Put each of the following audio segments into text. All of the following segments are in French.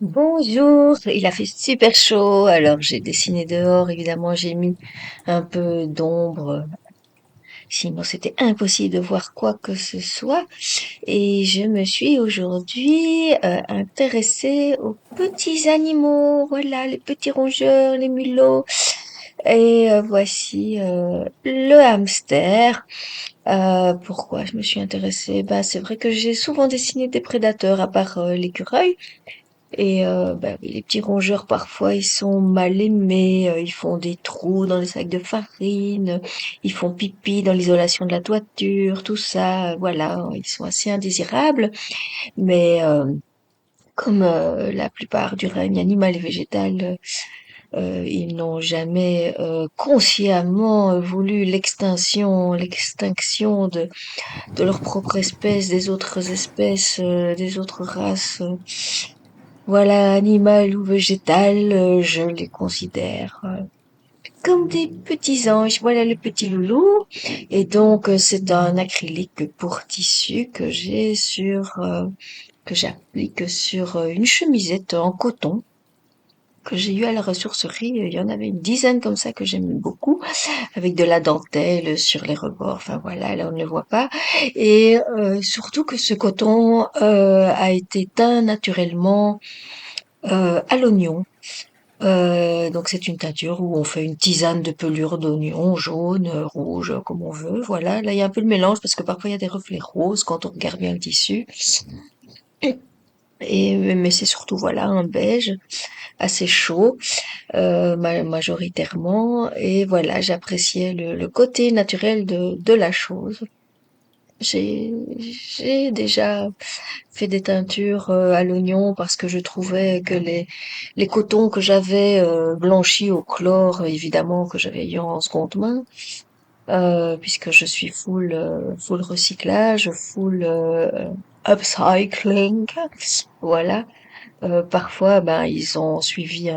Bonjour, il a fait super chaud, alors j'ai dessiné dehors, évidemment j'ai mis un peu d'ombre, sinon c'était impossible de voir quoi que ce soit. Et je me suis aujourd'hui intéressée aux petits animaux, voilà, les petits rongeurs, les mulots. Et voici le hamster. Pourquoi je me suis intéressée? Bah, c'est vrai que j'ai souvent dessiné des prédateurs, à part l'écureuil. Et bah oui, les petits rongeurs, parfois, ils sont mal aimés, ils font des trous dans les sacs de farine, ils font pipi dans l'isolation de la toiture, tout ça, voilà, ils sont assez indésirables. Mais comme la plupart du règne animal et végétal, ils n'ont jamais consciemment voulu l'extinction de leur propre espèce, des autres espèces, des autres races. Voilà, animal ou végétal, je les considère comme des petits anges. Voilà le petit loulou. Et donc, c'est un acrylique pour tissu que j'ai que j'applique sur une chemisette en coton que j'ai eu à la ressourcerie. Il y en avait une dizaine comme ça que j'aime beaucoup, avec de la dentelle sur les rebords. Enfin voilà, là on ne le voit pas. Et surtout que ce coton a été teint naturellement à l'oignon. Donc c'est une teinture où on fait une tisane de pelure d'oignon, jaune, rouge, comme on veut. Voilà, là il y a un peu de mélange parce que parfois il y a des reflets roses quand on regarde bien le tissu. Et mais c'est surtout voilà un beige assez chaud majoritairement. Et voilà, j'appréciais le côté naturel de la chose. J'ai j'ai déjà fait des teintures à l'oignon parce que je trouvais que les cotons que j'avais blanchis au chlore, évidemment que j'avais eu en seconde main, puisque je suis full recyclage, full upcycling, voilà. Parfois, ben ils ont suivi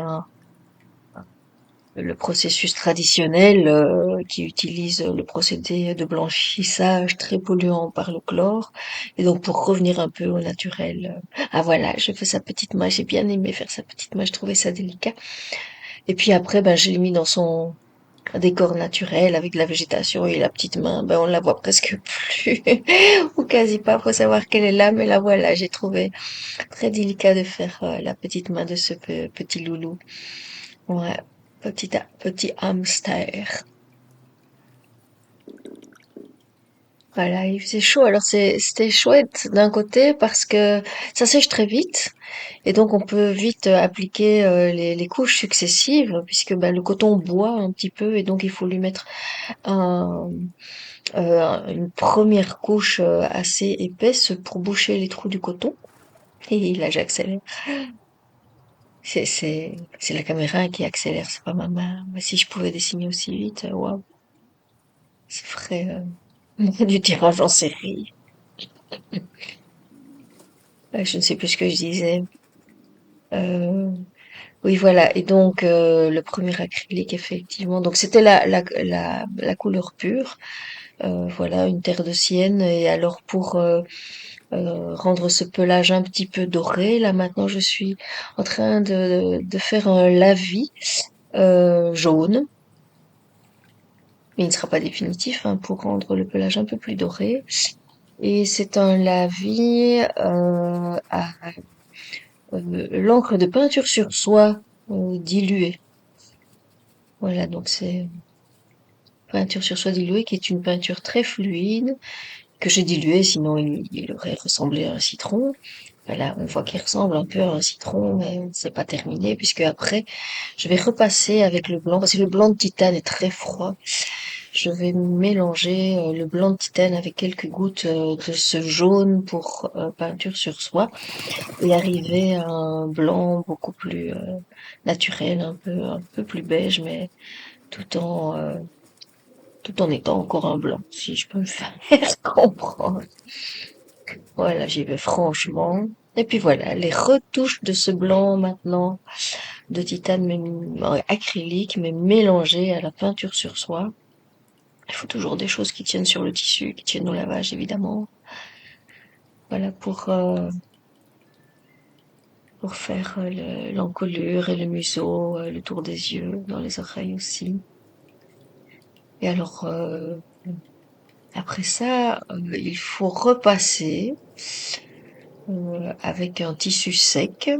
le processus traditionnel qui utilise le procédé de blanchissage très polluant par le chlore. Et donc pour revenir un peu au naturel, ah voilà, je fais sa petite main, j'ai bien aimé faire sa petite main, je trouvais ça délicat. Et puis après, ben je l'ai mis dans son décor naturel avec de la végétation et la petite main, ben on la voit presque plus ou quasi pas. Faut savoir qu'elle est là, mais la voilà, j'ai trouvé très délicat de faire la petite main de ce petit loulou. Ouais, petit hamster. Voilà, il faisait chaud. Alors c'était chouette d'un côté parce que ça sèche très vite et donc on peut vite appliquer les couches successives puisque ben, le coton boit un petit peu et donc il faut lui mettre un, une première couche assez épaisse pour boucher les trous du coton. Et là j'accélère. C'est la caméra qui accélère, c'est pas ma main. Mais si je pouvais dessiner aussi vite, waouh, ça ferait du tirage en série. Je ne sais plus ce que je disais. Euh, oui, voilà. Et donc, le premier acrylique, effectivement. Donc, c'était la couleur pure. Voilà, une terre de sienne. Et alors, pour rendre ce pelage un petit peu doré, là, maintenant, je suis en train de faire un lavis jaune. Mais il ne sera pas définitif, hein, pour rendre le pelage un peu plus doré. Et c'est un lavis à l'encre de peinture sur soie diluée. Voilà, donc c'est peinture sur soie diluée qui est une peinture très fluide que j'ai diluée, sinon il aurait ressemblé à un citron. Voilà, on voit qu'il ressemble un peu à un citron, mais c'est pas terminé puisque après je vais repasser avec le blanc parce que le blanc de titane est très froid. Je vais mélanger le blanc de titane avec quelques gouttes de ce jaune pour peinture sur soie et arriver à un blanc beaucoup plus naturel, un peu plus beige, mais tout en tout en étant encore un blanc, si je peux me faire comprendre. Voilà, j'y vais franchement. Et puis voilà, les retouches de ce blanc maintenant, de titane acrylique, mais mélangé à la peinture sur soie. Il faut toujours des choses qui tiennent sur le tissu, qui tiennent au lavage, évidemment. Voilà, pour pour faire l'encolure et le museau, le tour des yeux, dans les oreilles aussi. Et alors, après ça, il faut repasser avec un tissu sec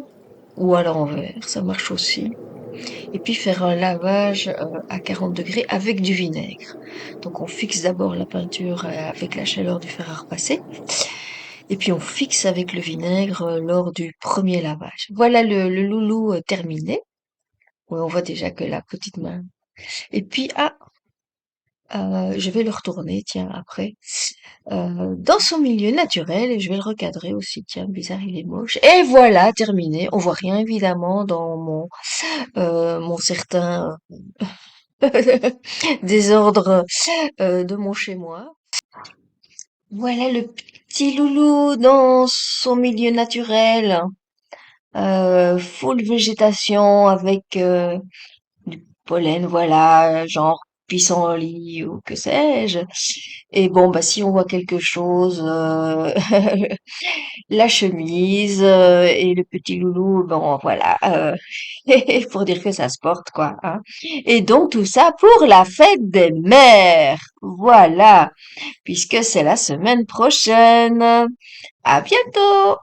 ou à l'envers, ça marche aussi. Et puis faire un lavage à 40 degrés avec du vinaigre. Donc on fixe d'abord la peinture avec la chaleur du fer à repasser. Et puis on fixe avec le vinaigre lors du premier lavage. Voilà le loulou terminé. Ouais, on voit déjà que la petite main. Et puis, je vais le retourner, tiens, après, dans son milieu naturel, et je vais le recadrer aussi. Tiens, bizarre, il est moche. Et voilà, terminé. On voit rien, évidemment, dans mon certain désordre de mon chez-moi. Voilà le petit loulou dans son milieu naturel. Full végétation avec du pollen, voilà, genre pissenlit ou que sais-je. Et bon, bah si on voit quelque chose, la chemise et le petit loulou, bon voilà, pour dire que ça se porte quoi. Hein. Et donc tout ça pour la fête des mères, voilà, puisque c'est la semaine prochaine. À bientôt!